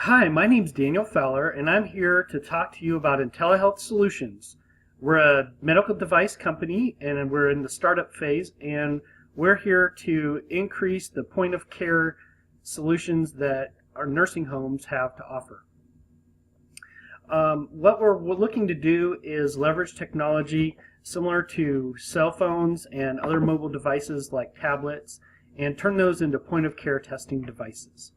Hi, my name's Daniel Fowler, and I'm here to talk to you about IntelliHealth Solutions. We're a medical device company, and we're in the startup phase, and we're here to increase the point of care solutions that our nursing homes have to offer. What we're looking to do is leverage technology similar to cell phones and other mobile devices like tablets and turn those into point of care testing devices.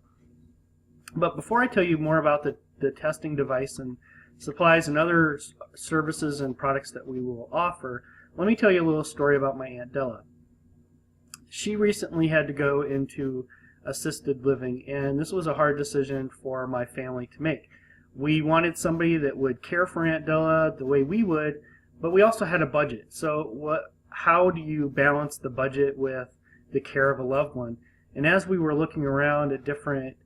But before I tell you more about the testing device and supplies and other services and products that we will offer, let me tell you a little story about my Aunt Della. She recently had to go into assisted living, and this was a hard decision for my family to make. We wanted somebody that would care for Aunt Della the way we would, but we also had a budget. So how do you balance the budget with the care of a loved one? And as we were looking around at different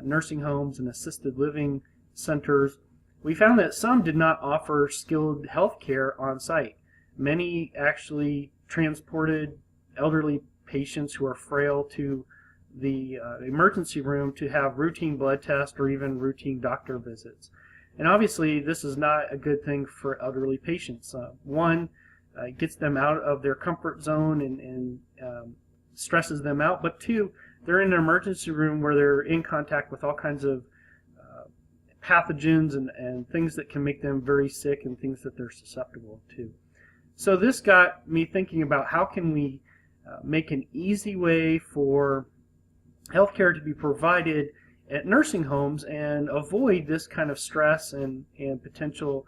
nursing homes and assisted living centers, we found that some did not offer skilled health care on site. Many actually transported elderly patients who are frail to the emergency room to have routine blood tests or even routine doctor visits. And obviously this is not a good thing for elderly patients. One, it gets them out of their comfort zone and stresses them out, but two, they're in an emergency room where they're in contact with all kinds of pathogens and things that can make them very sick and things that they're susceptible to. So this got me thinking about how can we make an easy way for healthcare to be provided at nursing homes and avoid this kind of stress and potential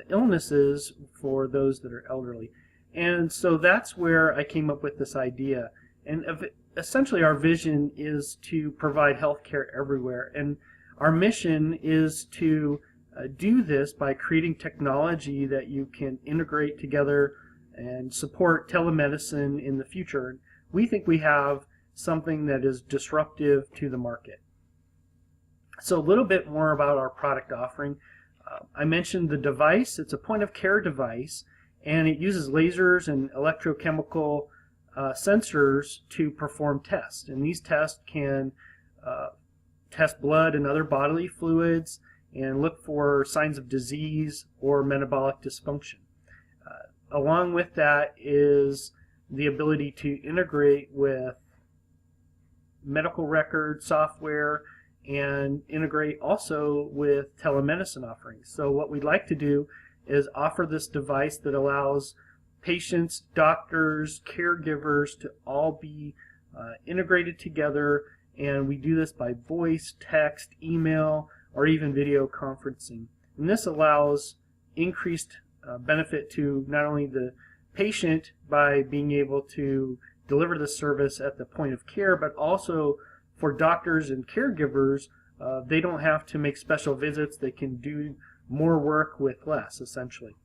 illnesses for those that are elderly. And so that's where I came up with this idea. And essentially our vision is to provide health care everywhere, and our mission is to do this by creating technology that you can integrate together and support telemedicine in the future. We think we have something that is disruptive to the market. So a little bit more about our product offering. I mentioned the device. It's a point of care device, and it uses lasers and electrochemical sensors to perform tests, and these tests can test blood and other bodily fluids and look for signs of disease or metabolic dysfunction. Along with that is the ability to integrate with medical record software and integrate also with telemedicine offerings. So what we'd like to do is offer this device that allows patients, doctors, caregivers to all be integrated together, and we do this by voice, text, email, or even video conferencing. And this allows increased benefit to not only the patient by being able to deliver the service at the point of care, but also for doctors and caregivers. They don't have to make special visits. They can do more work with less, essentially.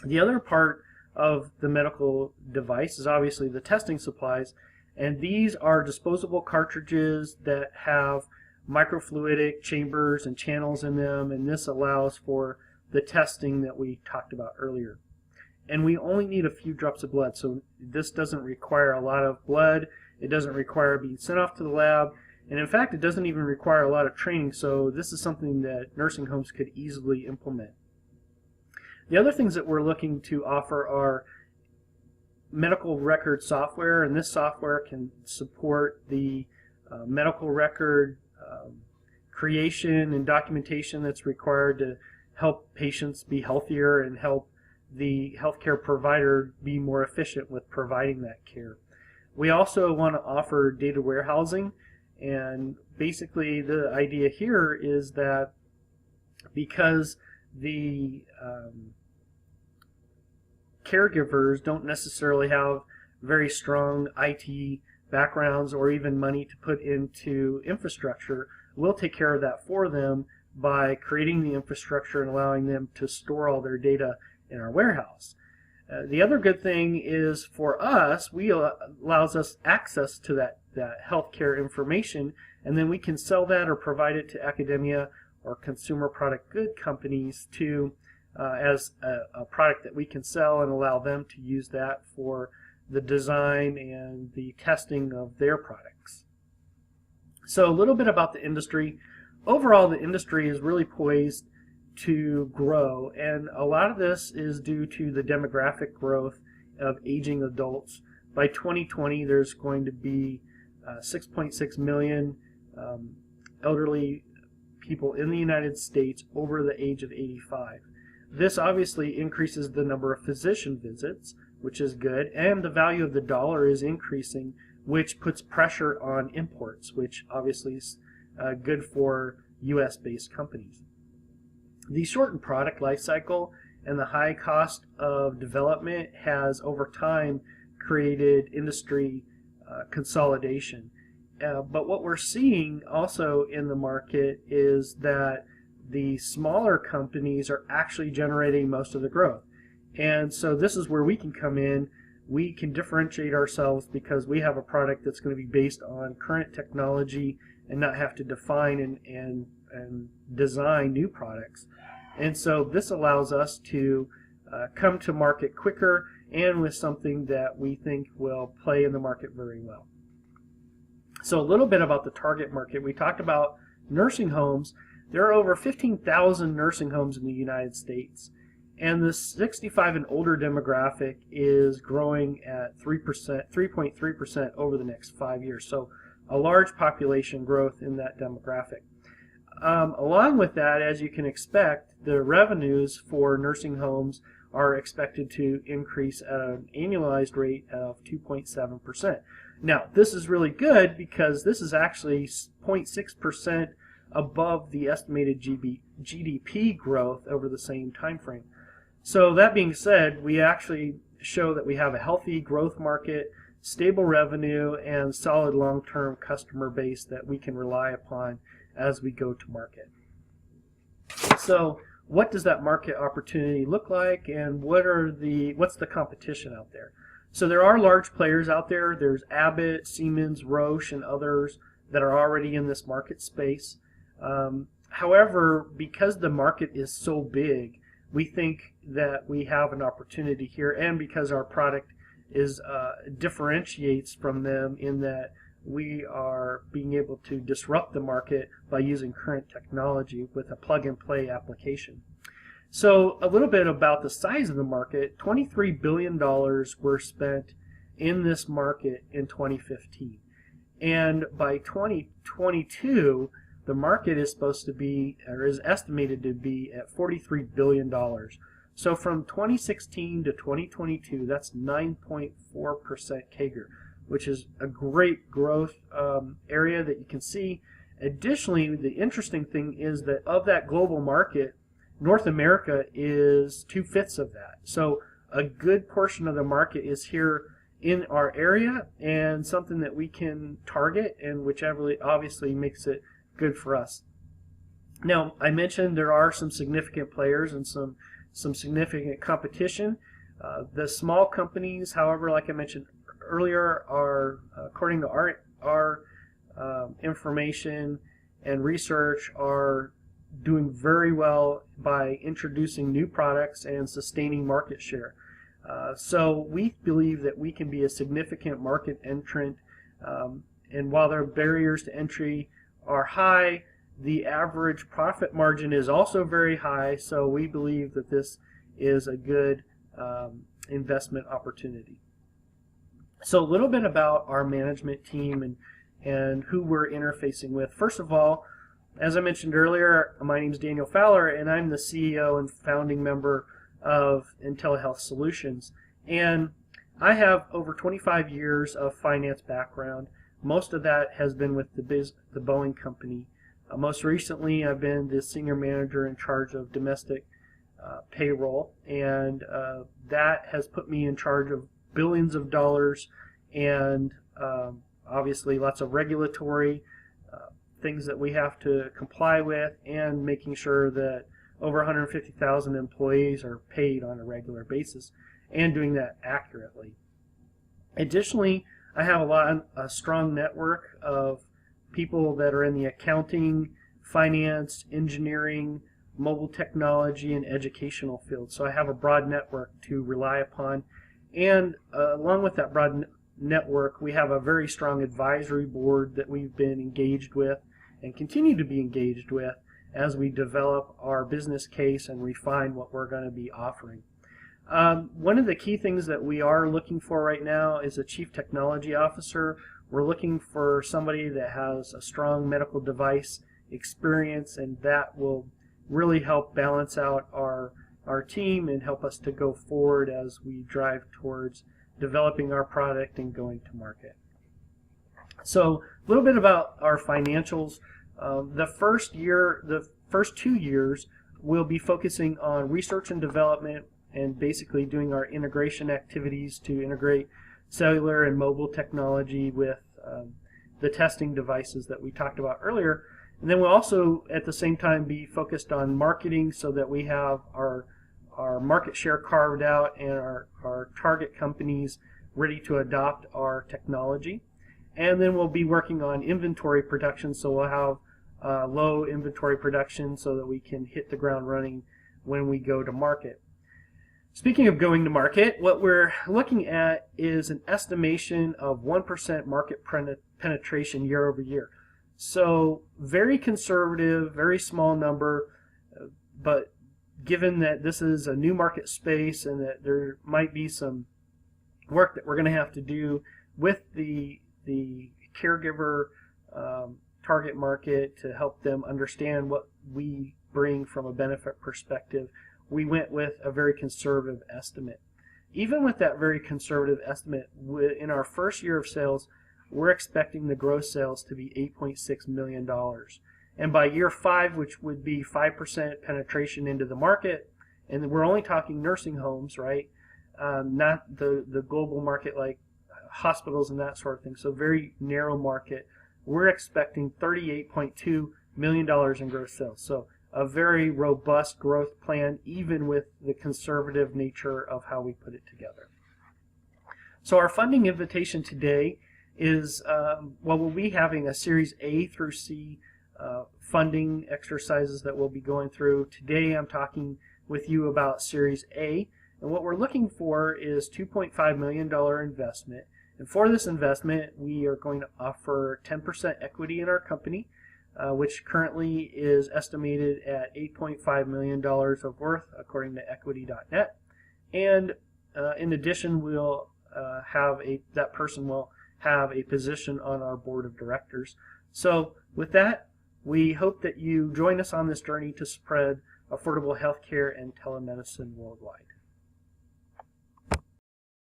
The other part of the medical device is obviously the testing supplies, and these are disposable cartridges that have microfluidic chambers and channels in them, and this allows for the testing that we talked about earlier. And we only need a few drops of blood, so this doesn't require a lot of blood. It doesn't require being sent off to the lab, and in fact it doesn't even require a lot of training, so this is something that nursing homes could easily implement. The other things that we're looking to offer are medical record software, and this software can support the medical record creation and documentation that's required to help patients be healthier and help the healthcare provider be more efficient with providing that care. We also want to offer data warehousing, and basically the idea here is that because the caregivers don't necessarily have very strong IT backgrounds or even money to put into infrastructure, we'll take care of that for them by creating the infrastructure and allowing them to store all their data in our warehouse. The other good thing is for us, allows us access to that healthcare information, and then we can sell that or provide it to academia or consumer product good companies to as a product that we can sell and allow them to use that for the design and the testing of their products. So a little bit about the industry. overall, the industry is really poised to grow, and a lot of this is due to the demographic growth of aging adults. By 2020, there's going to be 6.6 million elderly people in the United States over the age of 85. This obviously increases the number of physician visits, which is good, and the value of the dollar is increasing, which puts pressure on imports, which obviously is good for US-based companies. The shortened product life cycle and the high cost of development has over time created industry consolidation. But what we're seeing also in the market is that the smaller companies are actually generating most of the growth. And so this is where we can come in. We can differentiate ourselves because we have a product that's going to be based on current technology and not have to define and design new products. And so this allows us to come to market quicker and with something that we think will play in the market very well. So a little bit about the target market. We talked about nursing homes. There are over 15,000 nursing homes in the United States, and the 65 and older demographic is growing at 3.3% over the next 5 years. So a large population growth in that demographic. Along with that, as you can expect, the revenues for nursing homes are expected to increase at an annualized rate of 2.7%. Now, this is really good because this is actually 0.6% above the estimated GDP growth over the same time frame. So that being said, we actually show that we have a healthy growth market, stable revenue, and solid long-term customer base that we can rely upon as we go to market. So what does that market opportunity look like, and what's the competition out there? So there are large players out there. There's Abbott, Siemens, Roche, and others that are already in this market space. However, because the market is so big, we think that we have an opportunity here, and because our product is differentiates from them in that we are being able to disrupt the market by using current technology with a plug-and-play application. So a little bit about the size of the market. $23 billion were spent in this market in 2015. And by 2022, the market is supposed to be, or is estimated to be, at $43 billion. So from 2016 to 2022, that's 9.4% CAGR, which is a great growth area that you can see. Additionally, the interesting thing is that of that global market, North America is 2/5 of that. So a good portion of the market is here in our area, and something that we can target, and which obviously makes it good for us. Now, I mentioned there are some significant players and some significant competition. The small companies, however, like I mentioned earlier, are, according to our information and research, are doing very well by introducing new products and sustaining market share. So we believe that we can be a significant market entrant, and while their barriers to entry are high, the average profit margin is also very high, so we believe that this is a good investment opportunity. So a little bit about our management team and who we're interfacing with. First of all, as I mentioned earlier, my name is Daniel Fowler, and I'm the CEO and founding member of IntelliHealth Solutions. And I have over 25 years of finance background. Most of that has been with the Boeing company. Most recently, I've been the senior manager in charge of domestic payroll, and that has put me in charge of billions of dollars and obviously lots of regulatory things that we have to comply with, and making sure that over 150,000 employees are paid on a regular basis, and doing that accurately. Additionally, I have a strong network of people that are in the accounting, finance, engineering, mobile technology, and educational fields. So I have a broad network to rely upon. And along with that broad network, we have a very strong advisory board that we've been engaged with and continue to be engaged with as we develop our business case and refine what we're going to be offering. One of the key things that we are looking for right now is a Chief Technology Officer. We're looking for somebody that has a strong medical device experience, and that will really help balance out our team and help us to go forward as we drive towards developing our product and going to market. So a little bit about our financials. The first 2 years we'll be focusing on research and development and basically doing our integration activities to integrate cellular and mobile technology with the testing devices that we talked about earlier. And then we'll also at the same time be focused on marketing so that we have our market share carved out and our target companies ready to adopt our technology. And then we'll be working on inventory production, so we'll have low inventory production so that we can hit the ground running when we go to market. Speaking of going to market, what we're looking at is an estimation of 1% market penetration year over year. So very conservative, very small number, but given that this is a new market space and that there might be some work that we're going to have to do with the caregiver target market to help them understand what we bring from a benefit perspective, we went with a very conservative estimate. Even with that very conservative estimate, in our first year of sales, we're expecting the gross sales to be $8.6 million. And by year 5, which would be 5% penetration into the market, and we're only talking nursing homes, right? Not the global market like hospitals and that sort of thing, so very narrow market. We're expecting $38.2 million in gross sales. So a very robust growth plan, even with the conservative nature of how we put it together. So our funding invitation today is, well, we'll be having a Series A through C funding exercises that we'll be going through. Today I'm talking with you about Series A, and what we're looking for is $2.5 million investment. And for this investment, we are going to offer 10% equity in our company, which currently is estimated at $8.5 million of worth according to equity.net. And in addition, we'll that person will have a position on our board of directors. So with that, we hope that you join us on this journey to spread affordable healthcare and telemedicine worldwide.